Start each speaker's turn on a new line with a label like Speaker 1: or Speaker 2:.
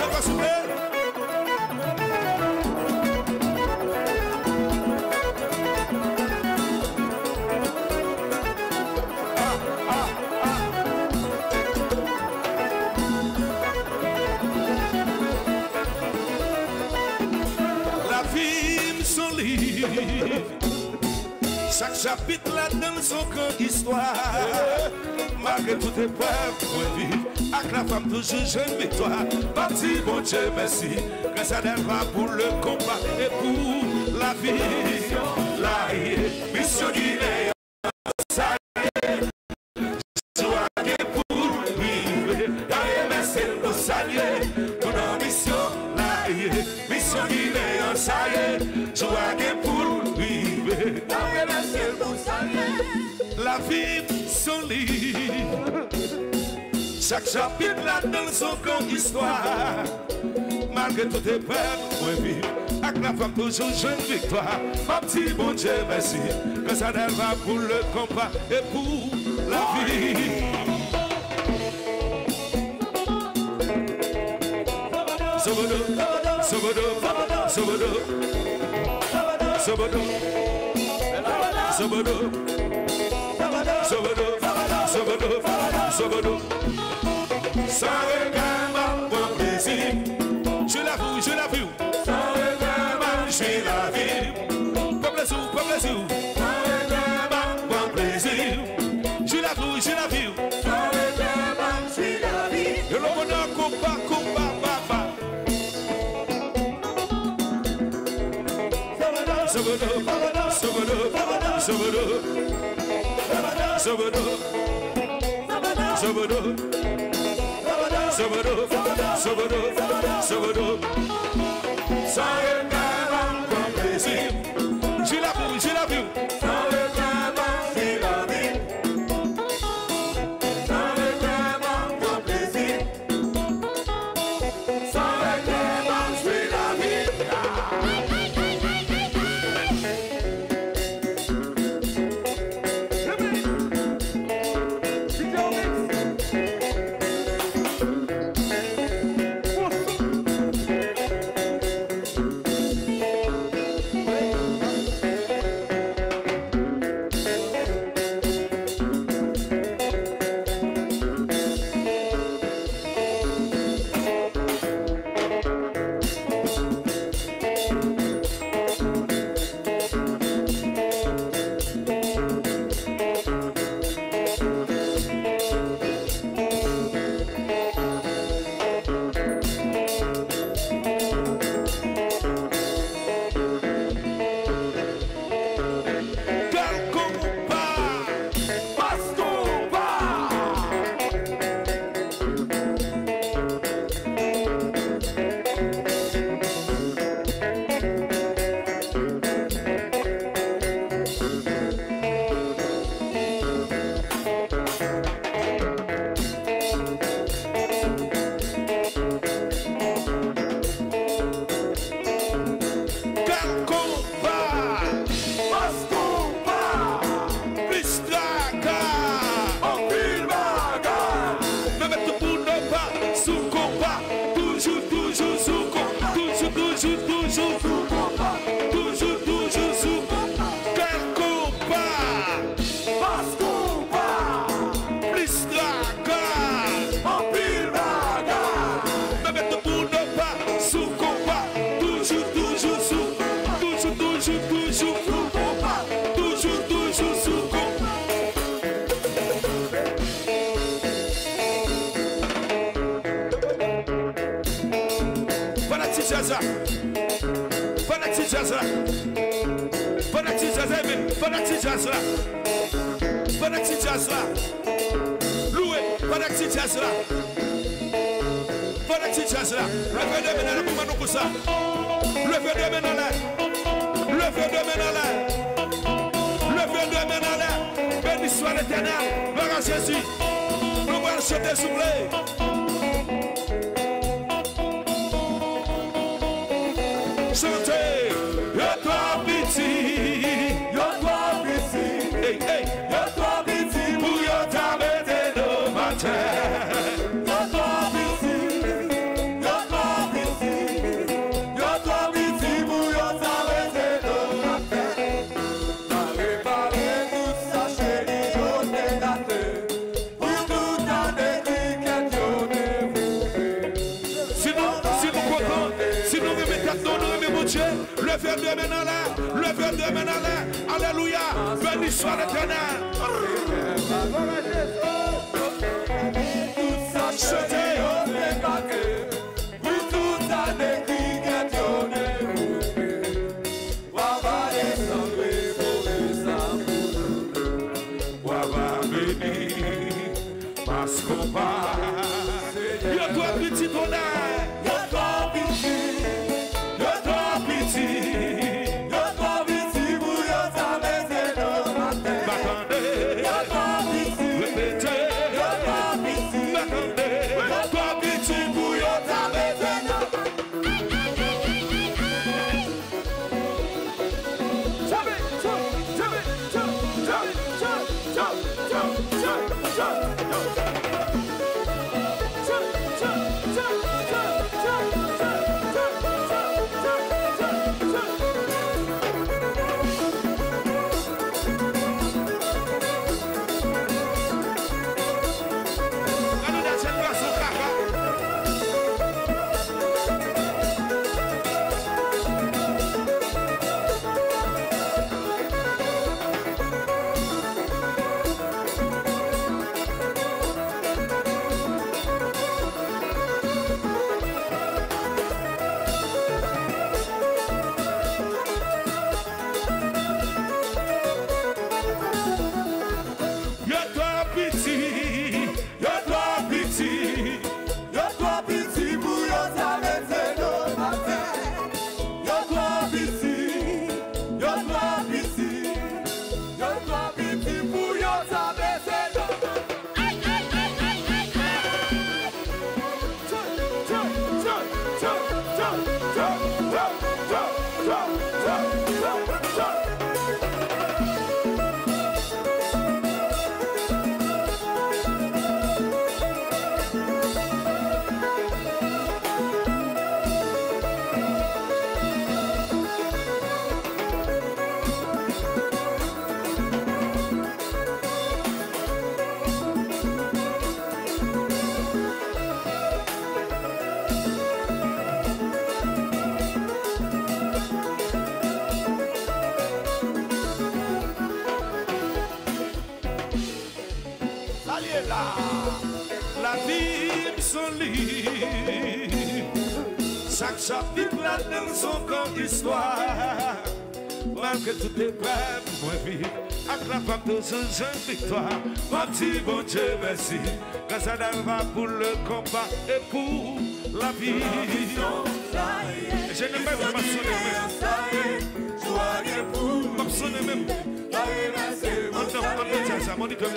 Speaker 1: encore souffler. La vie me son livre. Chaque chapitre là-dedans son grande histoire. Malgré toute épreuve pour vivre, avec la femme toujours jeune victoire. Parti, bon Dieu, merci. Grâce à elle va pour le combat et pour la vie. La mission guinéenne, ça y est. Joie pour vivre. Merci pour saluer. Ton ambition, la mission guinéenne, ça y est. Joie pour vivre. La vie, son livre. Chaque chapitre là-dedans son grande histoire. Malgré toute épreuve, on vit. Avec la femme toujours jeune victoire. Ma petit bon Dieu, merci. Que ça elle va pour le combat et pour la vie. Sobodo, Sobodo, Sobodo, Sobodo, Sobodo, Sobodo, Sobodo, Sobodo. Sans regard, bon plaisir. Je l'avoue, je l'avoue. Sans regard, j'ai la vie. Pas plaisir, pas plaisir. Sans regard, bon plaisir. Je l'avoue, je l'avoue. Sans regard, j'ai la vie. Et le bonheur, combat, combat, papa. Sobodo, Sobodo, Sobodo, Sobodo, Sobodo, Sobodo, Sobodo, Sobodo. Sans regard, bon plaisir. J'ai la vue, j'ai la vue. Sans regard, j'ai la vie. Sans regard, bon plaisir. Sans regard, j'ai la vie.
Speaker 2: Yo,
Speaker 1: Levez deux mains en l'air. Levez deux mains en l'air. Alléluia. Béni soit l'Éternel. Parce qu'on va. Yo toi petit honneur. Yo toi petit. Yo toi petit. Yo toi petit pour yo t'abaisser nos matins. M'attendez. Yo toi petit. Répétez. Yo toi petit. M'attendez. Yo toi petit pour yo t'abaisser nos La vie me son livre. Chaque chapitre là dans son corps d'histoire. Malgré toutes les preuves, moi vivre. Acclame de ce jeune victoire. Mon petit bon Dieu, merci. Grâce à Dieu pour le combat et pour la vie. Je n'aime pas m'absonner même. M'absonner même. On ne peut pas ça, on dit comme